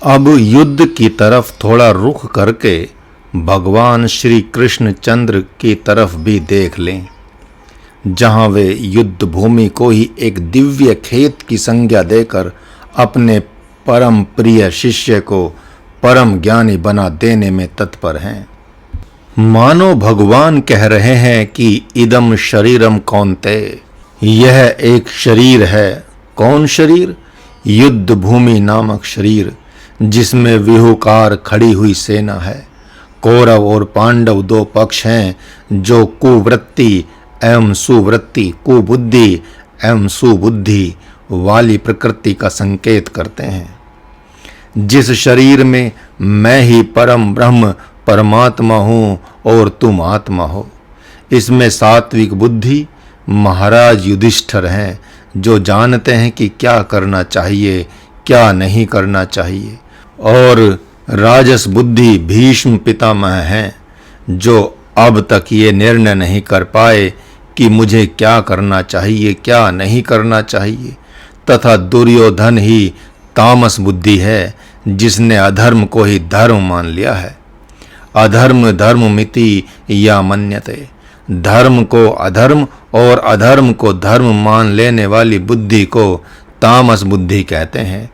अब युद्ध की तरफ थोड़ा रुख करके भगवान श्री कृष्णचंद्र की तरफ भी देख लें, जहां वे युद्ध भूमि को ही एक दिव्य खेत की संज्ञा देकर अपने परम प्रिय शिष्य को परम ज्ञानी बना देने में तत्पर हैं। मानो भगवान कह रहे हैं कि इदम शरीरम कौन्तेय, यह एक शरीर है। कौन शरीर? युद्ध भूमि नामक शरीर, जिसमें विहुकार खड़ी हुई सेना है। कौरव और पांडव दो पक्ष हैं जो कुवृत्ति एवं सुवृत्ति, कुबुद्धि एवं सुबुद्धि वाली प्रकृति का संकेत करते हैं। जिस शरीर में मैं ही परम ब्रह्म परमात्मा हूँ और तुम आत्मा हो, इसमें सात्विक बुद्धि महाराज युधिष्ठिर हैं, जो जानते हैं कि क्या करना चाहिए क्या नहीं करना चाहिए, और राजस बुद्धि भीष्म पितामह हैं, जो अब तक ये निर्णय नहीं कर पाए कि मुझे क्या करना चाहिए क्या नहीं करना चाहिए, तथा दुर्योधन ही तामस बुद्धि है, जिसने अधर्म को ही धर्म मान लिया है। अधर्म धर्ममिति या मन्यते, धर्म को अधर्म और अधर्म को धर्म मान लेने वाली बुद्धि को तामस बुद्धि कहते हैं।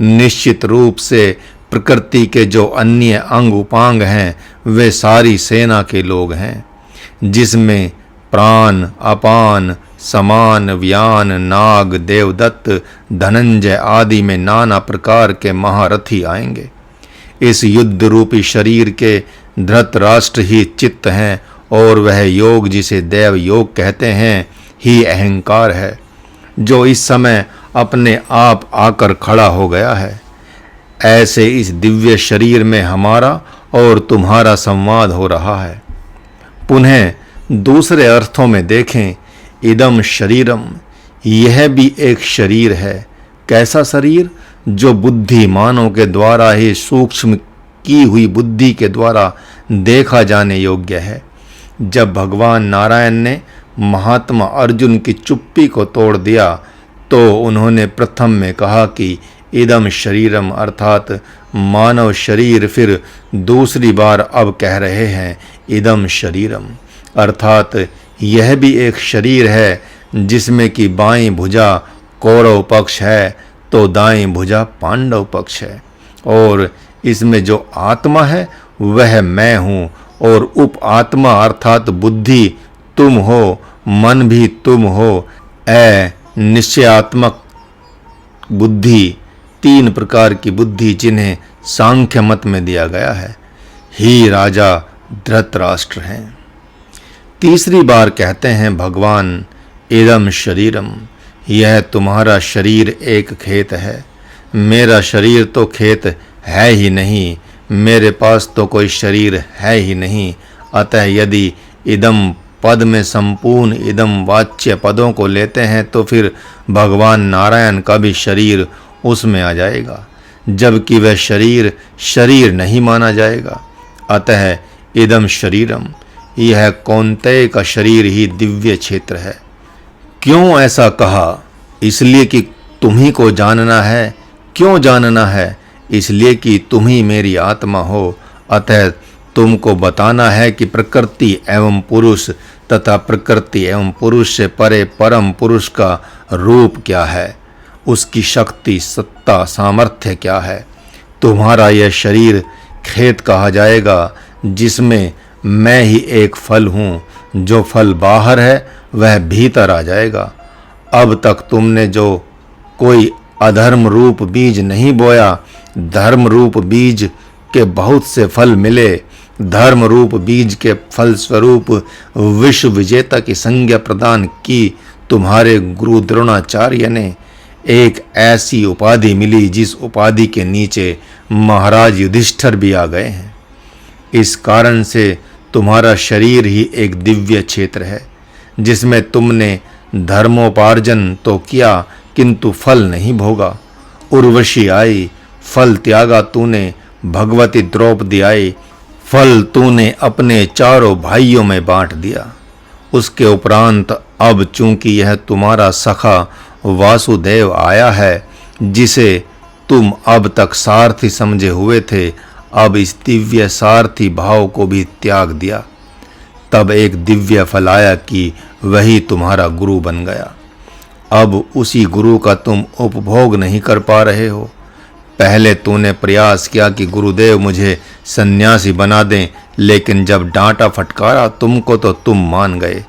निश्चित रूप से प्रकृति के जो अन्य अंग उपांग हैं वे सारी सेना के लोग हैं, जिसमें प्राण, अपान, समान, व्यान, नाग, देवदत्त, धनंजय आदि में नाना प्रकार के महारथी आएंगे। इस युद्ध रूपी शरीर के धृतराष्ट्र ही चित्त हैं, और वह योग जिसे देव योग कहते हैं ही अहंकार है, जो इस समय अपने आप आकर खड़ा हो गया है। ऐसे इस दिव्य शरीर में हमारा और तुम्हारा संवाद हो रहा है। पुनः दूसरे अर्थों में देखें, इदम शरीरम, यह भी एक शरीर है। कैसा शरीर? जो बुद्धिमानों के द्वारा ही सूक्ष्म की हुई बुद्धि के द्वारा देखा जाने योग्य है। जब भगवान नारायण ने महात्मा अर्जुन की चुप्पी को तोड़ दिया, तो उन्होंने प्रथम में कहा कि इदम शरीरम, अर्थात मानव शरीर। फिर दूसरी बार अब कह रहे हैं इदम शरीरम, अर्थात यह भी एक शरीर है, जिसमें कि बाईं भुजा कौरव पक्ष है तो दाईं भुजा पांडव पक्ष है, और इसमें जो आत्मा है वह मैं हूँ, और उप आत्मा अर्थात बुद्धि तुम हो, मन भी तुम हो। निश्चयात्मक बुद्धि, तीन प्रकार की बुद्धि जिन्हें सांख्य मत में दिया गया है, ही राजा धृतराष्ट्र हैं। तीसरी बार कहते हैं भगवान इदम शरीरम, यह तुम्हारा शरीर एक खेत है। मेरा शरीर तो खेत है ही नहीं, मेरे पास तो कोई शरीर है ही नहीं। अतः यदि इदम पद में संपूर्ण इदम वाच्य पदों को लेते हैं तो फिर भगवान नारायण का भी शरीर उसमें आ जाएगा, जबकि वह शरीर शरीर नहीं माना जाएगा। अतः इदम शरीरम, यह कौन्तेय का शरीर ही दिव्य क्षेत्र है। क्यों ऐसा कहा? इसलिए कि तुम्ही को जानना है। क्यों जानना है? इसलिए कि तुम ही मेरी आत्मा हो। अतः तुमको बताना है कि प्रकृति एवं पुरुष तथा प्रकृति एवं पुरुष से परे परम पुरुष का रूप क्या है, उसकी शक्ति, सत्ता, सामर्थ्य क्या है। तुम्हारा यह शरीर खेत कहा जाएगा, जिसमें मैं ही एक फल हूँ। जो फल बाहर है वह भीतर आ जाएगा। अब तक तुमने जो कोई अधर्म रूप बीज नहीं बोया, धर्म रूप बीज के बहुत से फल मिले। धर्म रूप बीज के फल स्वरूप विश्व विजेता की संज्ञा प्रदान की तुम्हारे गुरु द्रोणाचार्य ने। एक ऐसी उपाधि मिली जिस उपाधि के नीचे महाराज युधिष्ठिर भी आ गए हैं। इस कारण से तुम्हारा शरीर ही एक दिव्य क्षेत्र है, जिसमें तुमने धर्मोपार्जन तो किया किंतु फल नहीं भोगा। उर्वशी आई, फल त्यागा तूने। भगवती द्रौपदी आई, फल तूने अपने चारों भाइयों में बांट दिया। उसके उपरांत अब चूंकि यह तुम्हारा सखा वासुदेव आया है, जिसे तुम अब तक सारथी समझे हुए थे, अब इस दिव्य सारथी भाव को भी त्याग दिया। तब एक दिव्य फल आया कि वही तुम्हारा गुरु बन गया। अब उसी गुरु का तुम उपभोग नहीं कर पा रहे हो। पहले तूने प्रयास किया कि गुरुदेव मुझे सन्यासी बना दें, लेकिन जब डांटा फटकारा तुमको तो तुम मान गए।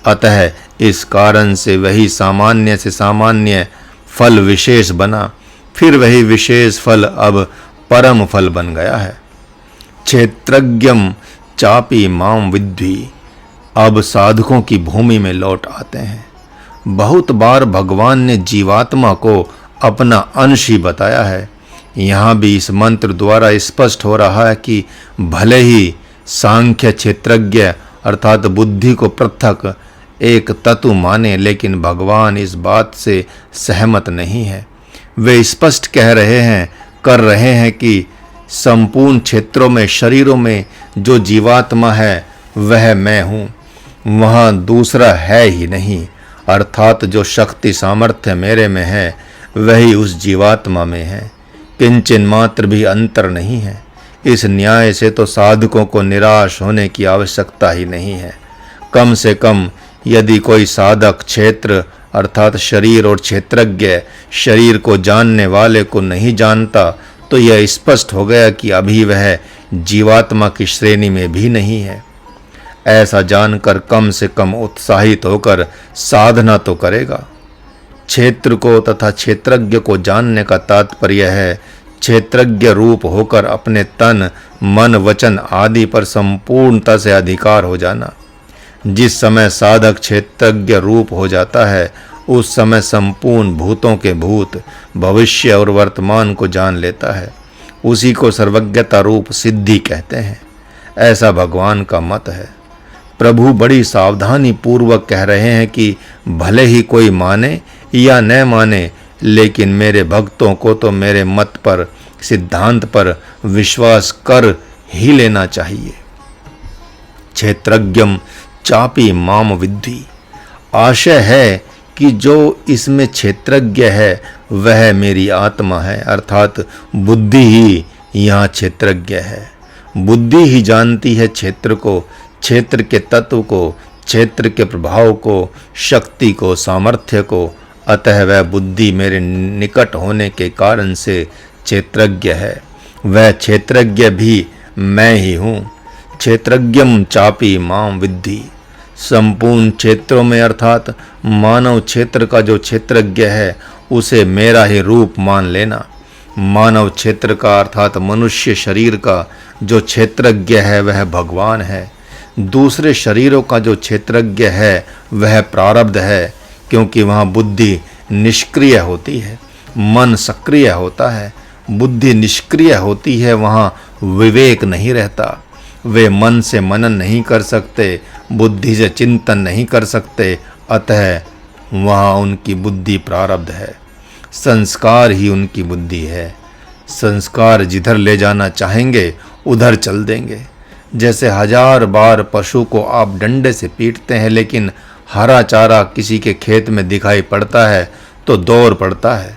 अतः इस कारण से वही सामान्य से सामान्य फल विशेष बना, फिर वही विशेष फल अब परम फल बन गया है। क्षेत्रज्ञम चापी माम विद्धि। अब साधकों की भूमि में लौट आते हैं। बहुत बार भगवान ने जीवात्मा को अपना अंश ही बताया है। यहाँ भी इस मंत्र द्वारा स्पष्ट हो रहा है कि भले ही सांख्य क्षेत्रज्ञ अर्थात बुद्धि को पृथक एक तत्व माने, लेकिन भगवान इस बात से सहमत नहीं है। वे स्पष्ट कर रहे हैं कि संपूर्ण क्षेत्रों में, शरीरों में जो जीवात्मा है वह मैं हूँ, वहाँ दूसरा है ही नहीं। अर्थात जो शक्ति सामर्थ्य मेरे में है वही उस जीवात्मा में है, किंचन मात्र भी अंतर नहीं है। इस न्याय से तो साधकों को निराश होने की आवश्यकता ही नहीं है। कम से कम यदि कोई साधक क्षेत्र अर्थात शरीर और क्षेत्रज्ञ शरीर को जानने वाले को नहीं जानता, तो यह स्पष्ट हो गया कि अभी वह जीवात्मा की श्रेणी में भी नहीं है। ऐसा जानकर कम से कम उत्साहित होकर साधना तो करेगा। क्षेत्र को तथा क्षेत्रज्ञ को जानने का तात्पर्य है क्षेत्रज्ञ रूप होकर अपने तन, मन, वचन आदि पर संपूर्णता से अधिकार हो जाना। जिस समय साधक क्षेत्रज्ञ रूप हो जाता है, उस समय संपूर्ण भूतों के भूत, भविष्य और वर्तमान को जान लेता है। उसी को सर्वज्ञता रूप सिद्धि कहते हैं। ऐसा भगवान का मत है। प्रभु बड़ी सावधानी पूर्वक कह रहे हैं कि भले ही कोई माने या न माने, लेकिन मेरे भक्तों को तो मेरे मत पर, सिद्धांत पर विश्वास कर ही लेना चाहिए। क्षेत्रज्ञम चापी माम विद्धि। आशय है कि जो इसमें क्षेत्रज्ञ है वह मेरी आत्मा है, अर्थात बुद्धि ही यहाँ क्षेत्रज्ञ है। बुद्धि ही जानती है क्षेत्र को, क्षेत्र के तत्व को, क्षेत्र के प्रभाव को, शक्ति को, सामर्थ्य को। अतः वह बुद्धि मेरे निकट होने के कारण से क्षेत्रज्ञ है। वह क्षेत्रज्ञ भी मैं ही हूँ। क्षेत्रज्ञम चापी माम विद्धि। संपूर्ण क्षेत्रों में अर्थात मानव क्षेत्र का जो क्षेत्रज्ञ है उसे मेरा ही रूप मान लेना। मानव क्षेत्र का अर्थात मनुष्य शरीर का जो क्षेत्रज्ञ है वह भगवान है। दूसरे शरीरों का जो क्षेत्रज्ञ है वह प्रारब्ध है, क्योंकि वहाँ बुद्धि निष्क्रिय होती है, मन सक्रिय होता है। बुद्धि निष्क्रिय होती है, वहाँ विवेक नहीं रहता। वे मन से मनन नहीं कर सकते, बुद्धि से चिंतन नहीं कर सकते। अतः वहाँ उनकी बुद्धि प्रारब्ध है, संस्कार ही उनकी बुद्धि है। संस्कार जिधर ले जाना चाहेंगे उधर चल देंगे। जैसे 1000 बार पशु को आप डंडे से पीटते हैं, लेकिन हरा चारा किसी के खेत में दिखाई पड़ता है तो दौड़ पड़ता है।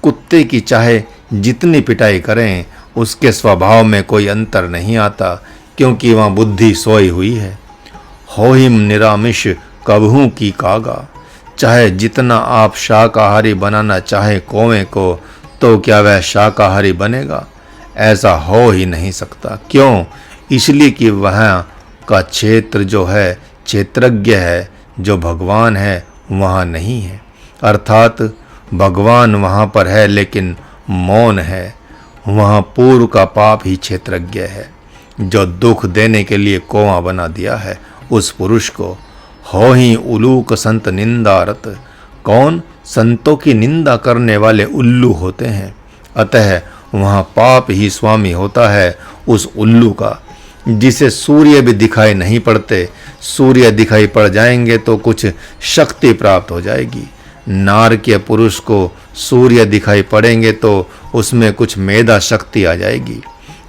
कुत्ते की चाहे जितनी पिटाई करें, उसके स्वभाव में कोई अंतर नहीं आता, क्योंकि वहाँ बुद्धि सोई हुई है। होहिम निरामिष कबहू की कागा। चाहे जितना आप शाकाहारी बनाना चाहे कौवे को, तो क्या वह शाकाहारी बनेगा? ऐसा हो ही नहीं सकता। क्यों? इसलिए कि वहाँ का क्षेत्र जो है क्षेत्रज्ञ है, जो भगवान है वहाँ नहीं है। अर्थात भगवान वहाँ पर है लेकिन मौन है। वहाँ पूर्व का पाप ही क्षेत्रज्ञ है, जो दुख देने के लिए कौवा बना दिया है उस पुरुष को। हो ही उलूक संत निंदारत। कौन? संतों की निंदा करने वाले उल्लू होते हैं। अतः वहाँ पाप ही स्वामी होता है उस उल्लू का, जिसे सूर्य भी दिखाई नहीं पड़ते। सूर्य दिखाई पड़ जाएंगे तो कुछ शक्ति प्राप्त हो जाएगी। नार के पुरुष को सूर्य दिखाई पड़ेंगे तो उसमें कुछ मेधा शक्ति आ जाएगी।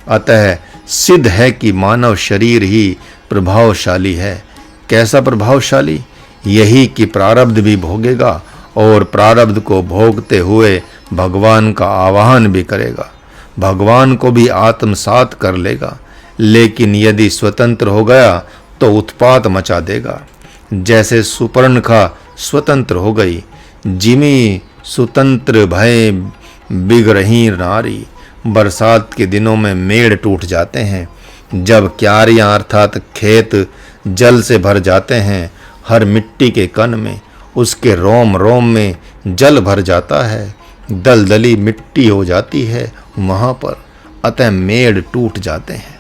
अतः सिद्ध है कि मानव शरीर ही प्रभावशाली है। कैसा प्रभावशाली? यही कि प्रारब्ध भी भोगेगा और प्रारब्ध को भोगते हुए भगवान का आवाहन भी करेगा, भगवान को भी आत्मसात कर लेगा। लेकिन यदि स्वतंत्र हो गया तो उत्पात मचा देगा। जैसे सुपर्णखा स्वतंत्र हो गई, जिमी सुतंत्र भय बिगरही नारी। बरसात के दिनों में मेड़ टूट जाते हैं, जब क्यारियां अर्थात खेत जल से भर जाते हैं। हर मिट्टी के कण में, उसके रोम रोम में जल भर जाता है, दलदली मिट्टी हो जाती है वहाँ पर, अतः मेड़ टूट जाते हैं।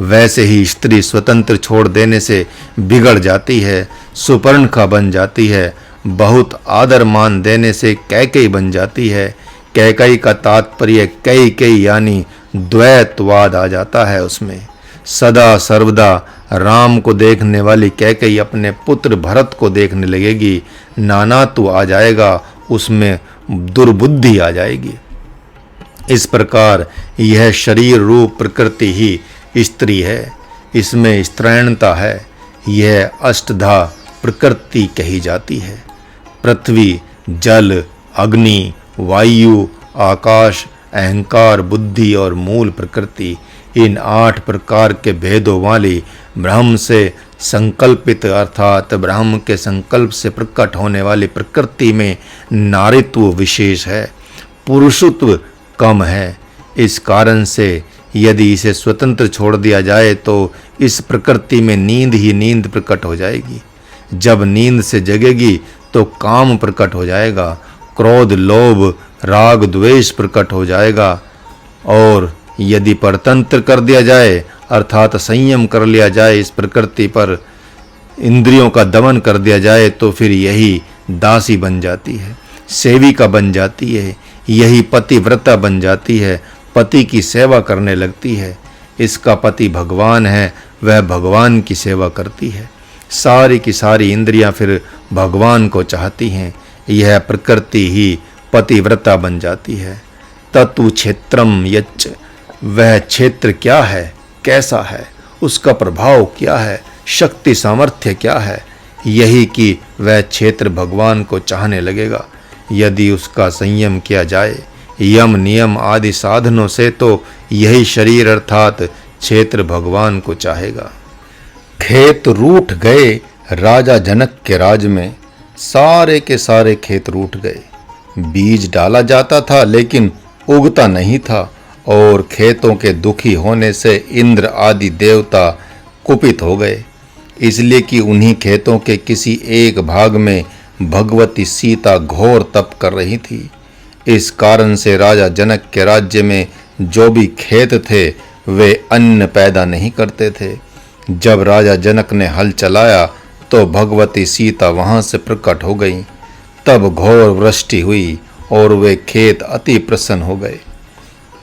वैसे ही स्त्री स्वतंत्र छोड़ देने से बिगड़ जाती है, सुपर्णखा बन जाती है। बहुत आदर मान देने से कैकेयी बन जाती है। कैकेयी का तात्पर्य कई कई यानी द्वैतवाद आ जाता है उसमें। सदा सर्वदा राम को देखने वाली कैकेयी अपने पुत्र भरत को देखने लगेगी, नानात्व आ जाएगा, उसमें दुर्बुद्धि आ जाएगी। इस प्रकार यह शरीर रूप प्रकृति ही स्त्री है, इसमें स्त्रैणता है। यह अष्टधा प्रकृति कही जाती है। पृथ्वी, जल, अग्नि, वायु, आकाश, अहंकार, बुद्धि और मूल प्रकृति, इन 8 प्रकार के भेदों वाली ब्रह्म से संकल्पित अर्थात ब्रह्म के संकल्प से प्रकट होने वाली प्रकृति में नारीत्व विशेष है, पुरुषत्व कम है। इस कारण से यदि इसे स्वतंत्र छोड़ दिया जाए तो इस प्रकृति में नींद ही नींद प्रकट हो जाएगी। जब नींद से जगेगी तो काम प्रकट हो जाएगा, क्रोध, लोभ, राग, द्वेष प्रकट हो जाएगा। और यदि परतंत्र कर दिया जाए अर्थात संयम कर लिया जाए, इस प्रकृति पर इंद्रियों का दमन कर दिया जाए, तो फिर यही दासी बन जाती है, सेविका बन जाती है, यही पतिव्रता बन जाती है, पति की सेवा करने लगती है। इसका पति भगवान है, वह भगवान की सेवा करती है। सारी की सारी इंद्रियां फिर भगवान को चाहती हैं। यह प्रकृति ही पतिव्रता बन जाती है। तत्व क्षेत्रम यच्च, वह क्षेत्र क्या है, कैसा है, उसका प्रभाव क्या है, शक्ति सामर्थ्य क्या है, यही कि वह क्षेत्र भगवान को चाहने लगेगा। यदि उसका संयम किया जाए यम नियम आदि साधनों से तो यही शरीर अर्थात क्षेत्र भगवान को चाहेगा। खेत रूठ गए राजा जनक के राज में, सारे के सारे खेत रूठ गए। बीज डाला जाता था लेकिन उगता नहीं था, और खेतों के दुखी होने से इंद्र आदि देवता कुपित हो गए, इसलिए कि उन्हीं खेतों के किसी एक भाग में भगवती सीता घोर तप कर रही थी। इस कारण से राजा जनक के राज्य में जो भी खेत थे वे अन्न पैदा नहीं करते थे। जब राजा जनक ने हल चलाया तो भगवती सीता वहां से प्रकट हो गई। तब घोर वृष्टि हुई और वे खेत अति प्रसन्न हो गए।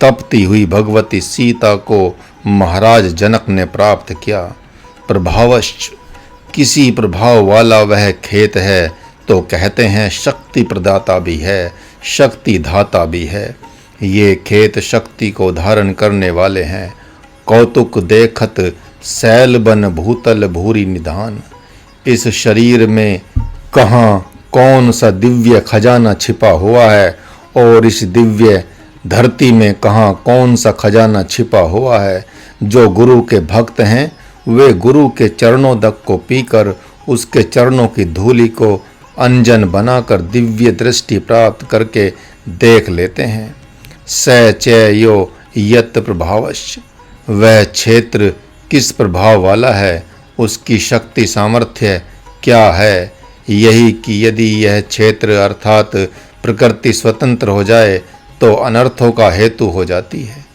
तपती हुई भगवती सीता को महाराज जनक ने प्राप्त किया। प्रभावश्च, किसी प्रभाव वाला वह खेत है तो कहते हैं शक्ति प्रदाता भी है, शक्ति धाता भी है। ये खेत शक्ति को धारण करने वाले हैं। कौतुक देखत सैल बन भूतल भूरी निधान। इस शरीर में कहाँ कौन सा दिव्य खजाना छिपा हुआ है, और इस दिव्य धरती में कहाँ कौन सा खजाना छिपा हुआ है। जो गुरु के भक्त हैं वे गुरु के चरणों तक को पीकर उसके चरणों की धूलि को अंजन बनाकर दिव्य दृष्टि प्राप्त करके देख लेते हैं। स चयो यत प्रभावश्च, वह क्षेत्र किस प्रभाव वाला है, उसकी शक्ति सामर्थ्य क्या है। यही कि यदि यह क्षेत्र अर्थात प्रकृति स्वतंत्र हो जाए तो अनर्थों का हेतु हो जाती है।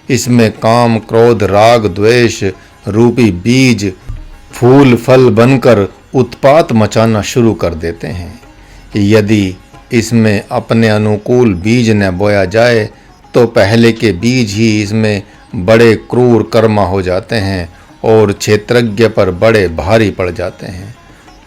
इसमें काम, क्रोध, राग, द्वेष रूपी बीज फूल फल बनकर उत्पात मचाना शुरू कर देते हैं। यदि इसमें अपने अनुकूल बीज न बोया जाए तो पहले के बीज ही इसमें बड़े क्रूर कर्मा हो जाते हैं और क्षेत्रज्ञ पर बड़े भारी पड़ जाते हैं।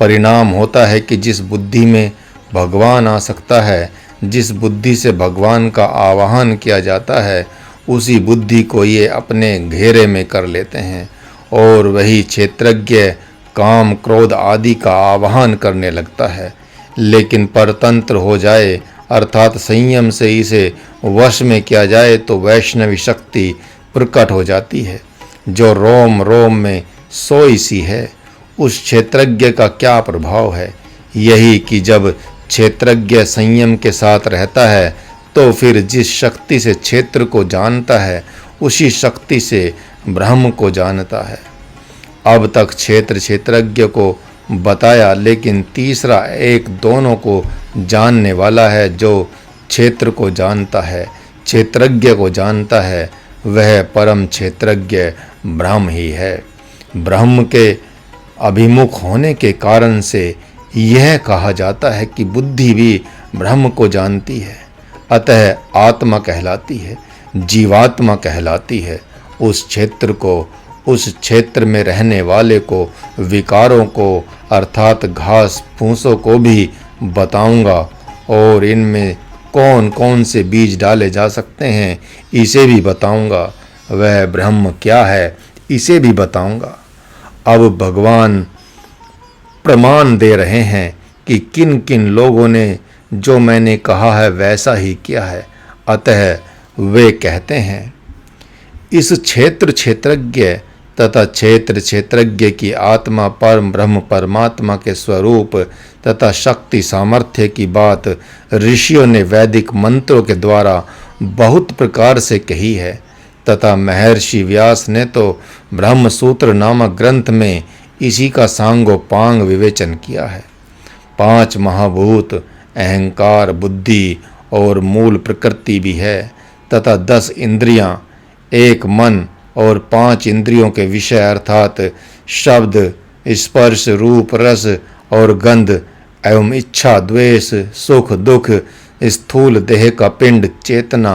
परिणाम होता है कि जिस बुद्धि में भगवान आ सकता है, जिस बुद्धि से भगवान का आवाहन किया जाता है, उसी बुद्धि को ये अपने घेरे में कर लेते हैं और वही क्षेत्रज्ञ काम, क्रोध आदि का आवाहन करने लगता है। लेकिन परतंत्र हो जाए अर्थात संयम से इसे वश में किया जाए तो वैष्णवी शक्ति प्रकट हो जाती है, जो रोम रोम में सोई सी है। उस क्षेत्रज्ञ का क्या प्रभाव है? यही कि जब क्षेत्रज्ञ संयम के साथ रहता है तो फिर जिस शक्ति से क्षेत्र को जानता है उसी शक्ति से ब्रह्म को जानता है। अब तक क्षेत्रज्ञ को बताया, लेकिन तीसरा एक दोनों को जानने वाला है, जो क्षेत्र को जानता है, क्षेत्रज्ञ को जानता है, वह परम क्षेत्रज्ञ ब्रह्म ही है। ब्रह्म के अभिमुख होने के कारण से यह कहा जाता है कि बुद्धि भी ब्रह्म को जानती है, अतः आत्मा कहलाती है, जीवात्मा कहलाती है। उस क्षेत्र को, उस क्षेत्र में रहने वाले को, विकारों को अर्थात घास फूसों को भी बताऊंगा और इनमें कौन कौन से बीज डाले जा सकते हैं इसे भी बताऊंगा। वह ब्रह्म क्या है इसे भी बताऊंगा। अब भगवान प्रमाण दे रहे हैं कि किन किन लोगों ने जो मैंने कहा है वैसा ही किया है। अतः वे कहते हैं, इस क्षेत्रज्ञ तथा क्षेत्रज्ञ की आत्मा परम ब्रह्म परमात्मा के स्वरूप तथा शक्ति सामर्थ्य की बात ऋषियों ने वैदिक मंत्रों के द्वारा बहुत प्रकार से कही है, तथा महर्षि व्यास ने तो ब्रह्म सूत्र नामक ग्रंथ में इसी का सांगोपांग विवेचन किया है। 5 महाभूत अहंकार, बुद्धि और मूल प्रकृति भी है, तथा 10 इंद्रियां, 1 मन और 5 इंद्रियों के विषय अर्थात शब्द, स्पर्श, रूप, रस और गंध एवं इच्छा, द्वेष, सुख, दुख, स्थूल देह का पिंड, चेतना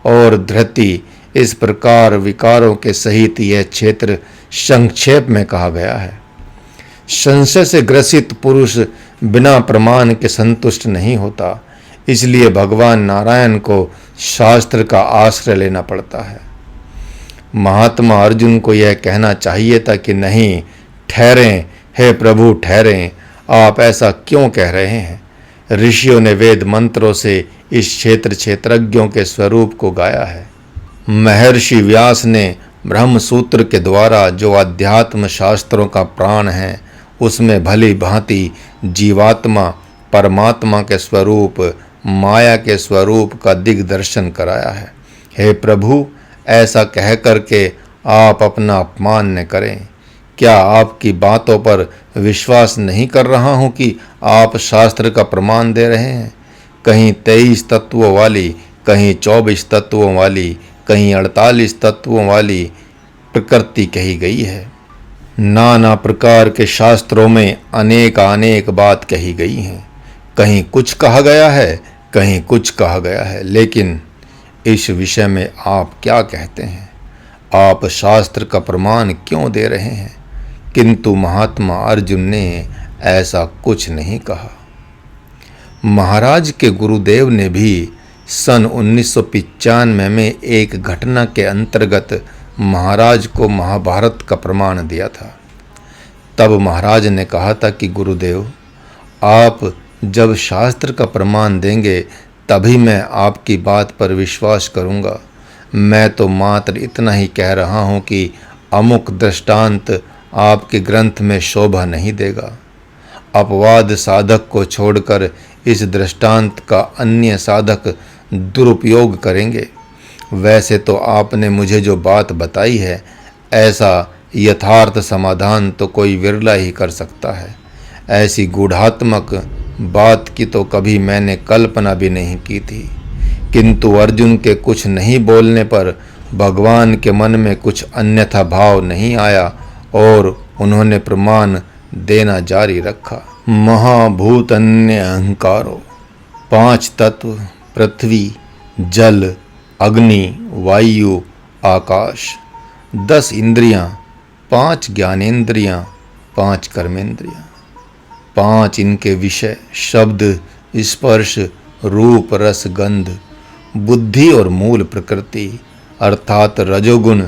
और धृति, इस प्रकार विकारों के सहित यह क्षेत्र संक्षेप में कहा गया है। संशय से ग्रसित पुरुष बिना प्रमाण के संतुष्ट नहीं होता, इसलिए भगवान नारायण को शास्त्र का आश्रय लेना पड़ता है। महात्मा अर्जुन को यह कहना चाहिए था कि नहीं, ठहरें हे प्रभु ठहरें, आप ऐसा क्यों कह रहे हैं? ऋषियों ने वेद मंत्रों से इस क्षेत्रज्ञों के स्वरूप को गाया है। महर्षि व्यास ने ब्रह्म सूत्र के द्वारा जो अध्यात्म शास्त्रों का प्राण है उसमें भली भांति जीवात्मा परमात्मा के स्वरूप, माया के स्वरूप का दिग्दर्शन कराया है। हे प्रभु, ऐसा कह करके आप अपना अपमान न करें। क्या आपकी बातों पर विश्वास नहीं कर रहा हूँ कि आप शास्त्र का प्रमाण दे रहे हैं? कहीं 23 तत्वों वाली, कहीं 24 तत्वों वाली, कहीं 48 तत्वों वाली प्रकृति कही गई है। नाना प्रकार के शास्त्रों में अनेक बात कही गई हैं। कहीं कुछ कहा गया है, कहीं कुछ कहा गया है, लेकिन इस विषय में आप क्या कहते हैं? आप शास्त्र का प्रमाण क्यों दे रहे हैं? किंतु महात्मा अर्जुन ने ऐसा कुछ नहीं कहा। महाराज के गुरुदेव ने भी सन 1995 में एक घटना के अंतर्गत महाराज को महाभारत का प्रमाण दिया था। तब महाराज ने कहा था कि गुरुदेव, आप जब शास्त्र का प्रमाण देंगे तभी मैं आपकी बात पर विश्वास करूंगा। मैं तो मात्र इतना ही कह रहा हूं कि अमुक दृष्टांत आपके ग्रंथ में शोभा नहीं देगा। अपवाद साधक को छोड़कर इस दृष्टांत का अन्य साधक दुरुपयोग करेंगे। वैसे तो आपने मुझे जो बात बताई है, ऐसा यथार्थ समाधान तो कोई विरला ही कर सकता है। ऐसी गूढ़ात्मक बात की तो कभी मैंने कल्पना भी नहीं की थी। किंतु अर्जुन के कुछ नहीं बोलने पर भगवान के मन में कुछ अन्यथा भाव नहीं आया और उन्होंने प्रमाण देना जारी रखा। महाभूत अन्य अहंकारो, 5 तत्व पृथ्वी, जल, अग्नि, वायु, आकाश, 10 इंद्रियां, 5 ज्ञानेंद्रियां, 5 कर्मेंद्रियां, 5 इनके विषय शब्द, स्पर्श, रूप, रस, गंध, बुद्धि और मूल प्रकृति अर्थात रजोगुण,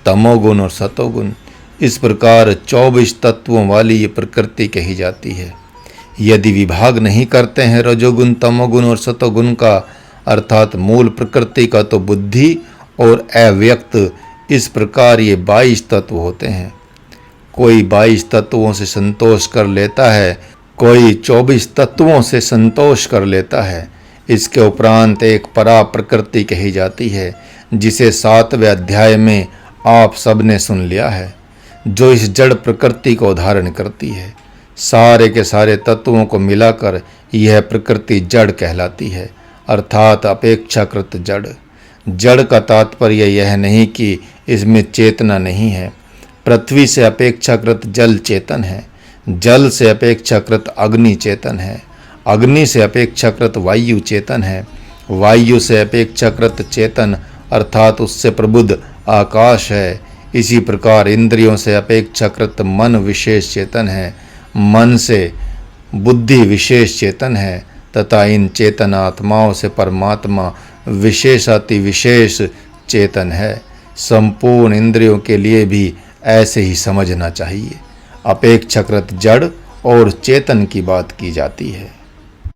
तमोगुण और सतोगुण। इस प्रकार 24 तत्वों वाली ये प्रकृति कही जाती है। यदि विभाग नहीं करते हैं रजोगुण, तमोगुण और सतोगुण का, अर्थात मूल प्रकृति का, तो बुद्धि और अव्यक्त, इस प्रकार ये 22 तत्व होते हैं। कोई 22 तत्वों से संतोष कर लेता है, कोई 24 तत्वों से संतोष कर लेता है। इसके उपरांत एक परा प्रकृति कही जाती है, जिसे 7वें अध्याय में आप सबने सुन लिया है, जो इस जड़ प्रकृति को धारण करती है। सारे के सारे तत्वों को मिलाकर यह प्रकृति जड़ कहलाती है, अर्थात अपेक्षाकृत जड़। जड़ का तात्पर्य यह नहीं कि इसमें चेतना नहीं है। पृथ्वी से अपेक्षाकृत जल चेतन है, जल से अपेक्षाकृत अग्नि चेतन है, अग्नि से अपेक्षाकृत वायु चेतन है, वायु से अपेक्षाकृत चेतन अर्थात उससे प्रबुद्ध आकाश है। इसी प्रकार इंद्रियों से अपेक्षाकृत मन विशेष चेतन है, मन से बुद्धि विशेष चेतन है, तथा इन चेतन आत्माओं से परमात्मा विशेषाति विशेष चेतन है। संपूर्ण इंद्रियों के लिए भी ऐसे ही समझना चाहिए। अपेक्षाकृत जड़ और चेतन की बात की जाती है।